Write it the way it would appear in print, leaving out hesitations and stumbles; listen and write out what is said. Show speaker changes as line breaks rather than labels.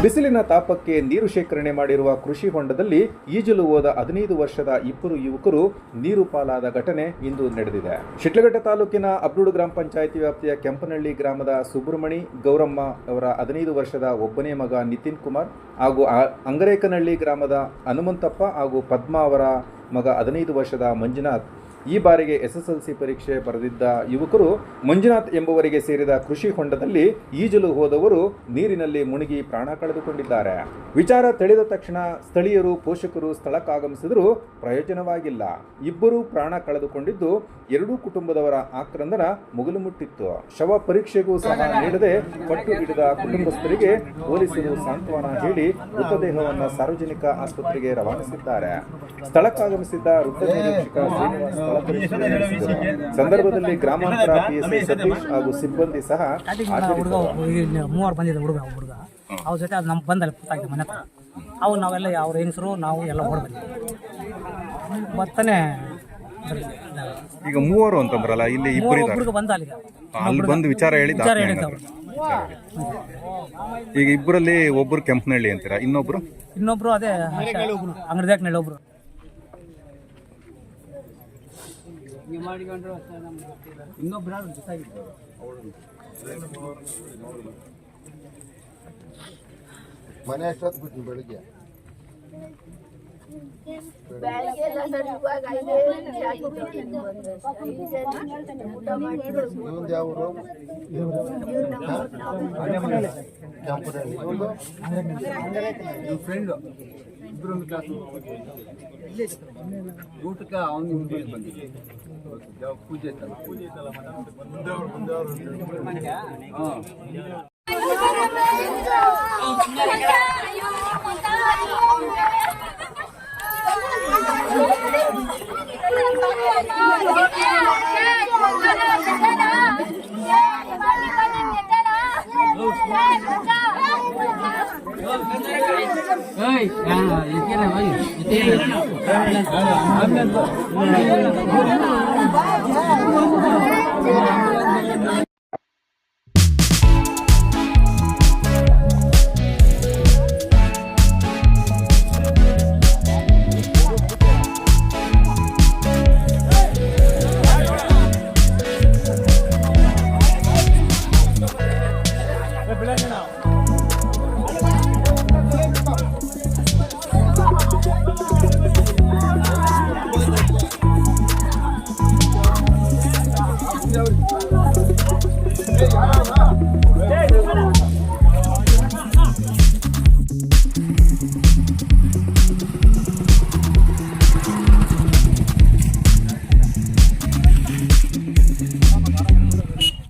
ಬಿಸಿಲಿನ ತಾಪಕ್ಕೆ ನೀರು ಶೇಖರಣೆ ಮಾಡಿರುವ ಕೃಷಿ ಹೊಂಡದಲ್ಲಿ ಈಜಲು ಹೋದ 15 ವರ್ಷದ ಇಬ್ಬರು ಯುವಕರು ನೀರು ಪಾಲಾದ ಘಟನೆ ಇಂದು ನಡೆದಿದೆ. ಶಿಡ್ಲಘಟ್ಟ ತಾಲೂಕಿನ ಅಬ್ಲೂಡು ಗ್ರಾಮ ಪಂಚಾಯಿತಿ ವ್ಯಾಪ್ತಿಯ ಕೆಂಪನಹಳ್ಳಿ ಗ್ರಾಮದ ಸುಬ್ರಹ್ಮಣಿ ಗೌರಮ್ಮ ಅವರ 15 ವರ್ಷದ ಒಬ್ಬನೇ ಮಗ ನಿತಿನ್ ಕುಮಾರ್ ಹಾಗೂ ಅಂಗರೇಕನಹಳ್ಳಿ ಗ್ರಾಮದ ಹನುಮಂತಪ್ಪ ಹಾಗೂ ಪದ್ಮಾ ಅವರ ಮಗ 15 ವರ್ಷದ ಮಂಜುನಾಥ್ ಈ ಬಾರಿಗೆ SSLC ಪರೀಕ್ಷೆ ಬರೆದಿದ್ದ ಯುವಕರು ಮಂಜುನಾಥ್ ಎಂಬುವರಿಗೆ ಸೇರಿದ ಕೃಷಿ ಹೊಂಡದಲ್ಲಿ ಈಜಲು ಹೋದವರು ನೀರಿನಲ್ಲಿ ಮುಳುಗಿ ಪ್ರಾಣ ಕಳೆದುಕೊಂಡಿದ್ದಾರೆ. ವಿಚಾರ ತಿಳಿದ ತಕ್ಷಣ ಸ್ಥಳೀಯರು ಪೋಷಕರು ಸ್ಥಳಕ್ಕಾಗಮಿಸಿದರೂ ಪ್ರಯೋಜನವಾಗಿಲ್ಲ. ಇಬ್ಬರು ಪ್ರಾಣ ಕಳೆದುಕೊಂಡಿದ್ದು ಎರಡೂ ಕುಟುಂಬದವರ ಆಕ್ರಂದನ ಮುಗಿಲು ಮುಟ್ಟಿತ್ತು. ಶವ ಪರೀಕ್ಷೆಗೂ ಸಹ ನೀಡದೆ ಪಟ್ಟು ಹಿಡಿದ ಕುಟುಂಬಸ್ಥರಿಗೆ ಪೊಲೀಸರು ಸಾಂತ್ವನ ಹೇಳಿ ಮೃತದೇಹವನ್ನು ಸಾರ್ವಜನಿಕ ಆಸ್ಪತ್ರೆಗೆ ರವಾನಿಸಿದ್ದಾರೆ. ಸ್ಥಳಕ್ಕಾಗಮಿಸಿದ್ದ ವೃತ್ತ ನಿರೀಕ್ಷಕ ಶ್ರೀನಿವಾಸ್ ಸಂದರ್ಭದಲ್ಲಿ ಗ್ರಾಮಾಂತರ PSI ಸತೀಶ್ ಹಾಗೂ ಸಿಬ್ಬಂದಿ ಸಹ
ಮೂವರು ಬಂದಿದ್ದ ಹುಡುಗ ಅವ್ರ ಜೊತೆ ಅದು ನಮ್ಗೆ ಬಂದಲ್ಲಿ ಗೊತ್ತಾಯ್ತು ಮನೆ ಹತ್ರ. ಅವು ನಾವೆಲ್ಲ ಅವ್ರ ಹೆಂಗಸರು ನಾವು ಎಲ್ಲ ಓಡ್ಬಂದ್ವಿ. ಮತ್ತನೇ
ಈಗ ಮೂವರು ಅಂತಂದ್ರಲ್ಲ, ಇಲ್ಲಿ ಇಬ್ಬರು
ಬಂದ
ಅಲ್ಲಿ ಬಂದು ವಿಚಾರ ಹೇಳಿದ್ದವ್ರು. ಈಗ ಇಬ್ಬರಲ್ಲಿ ಒಬ್ಬರು ಕೆಂಪನಹಳ್ಳಿ ಅಂತೀರಾ, ಇನ್ನೊಬ್ರು
ಅದೇ ಅಂಗಡಿದಾಕ್ನಳ್ಳಿ ಒಬ್ರು.
ಮನೆ ಎಷ್ಟೊತ್ತು ಬಿಟ್ಟು ಬೆಳಿಗ್ಗೆ ಯಾವರು
ಫ್ರೆಂಡ್ ಇಬ್ಬರೊಂದು ಕ್ಲಾಸ್ ಊಟಕ್ಕೆ ಅವನು ಬಂದಿದ್ದೆ. ಪೂಜೆ ಇತ್ತಲ್ಲ
Hey,